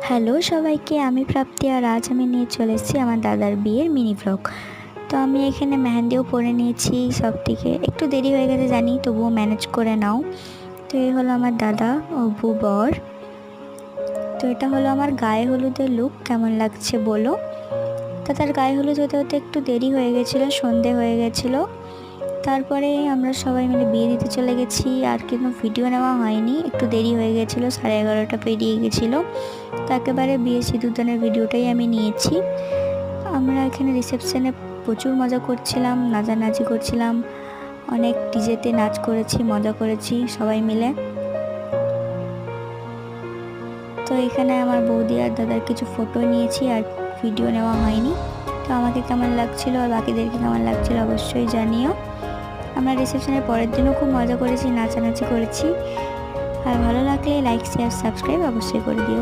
Hello সবাইকে, আমি প্রাপ্তি আর আজ আমি নিয়ে চলে এসেছি আমার দাদার বিয়ের মিনি ভ্লগ। তো আমি এখানে মেহেন্দিও পরে নিয়েছি, সব থেকে একটু দেরি হয়ে গেছে জানি, তবুও ম্যানেজ করে নাও। তো এই হলো আমার দাদা অপু বর। তো এটা হলো আমার গায়ে হলুদের লুক, কেমন লাগছে বলো। দাদার গায়ে হলুদ হতে হতে একটু দেরি হয়ে গেছিলো, সন্ধে হয়ে গেছিলো। তারপরে আমরা সবাই মিলে বিয়ে দিতে চলে গেছি, আর কিন্তু ভিডিও নেওয়া হয়নি, একটু দেরি হয়ে গেছিলো, 11:30 পেরিয়ে গেছিলো। তো একেবারে বিয়ে সিঁদুরদানের ভিডিওটাই আমি নিয়েছি। আমরা এখানে রিসেপশনে প্রচুর মজা করছিলাম, নাচানাচি করছিলাম, অনেক ডিজেতে নাচ করেছি, মজা করেছি সবাই মিলে। তো এখানে আমার বৌদি আর দাদার কিছু ফটো নিয়েছি, আর ভিডিও নেওয়া হয়নি। তো আমাকে কেমন লাগছিল আর বাকিদেরকে কেমন লাগছিল অবশ্যই জানিও। আমরা রিসেপশনের পরের দিনও খুব মজা করেছি, নাচানাচি করেছি। আর ভালো লাগলে লাইক, শেয়ার, সাবস্ক্রাইব অবশ্যই করে দিও।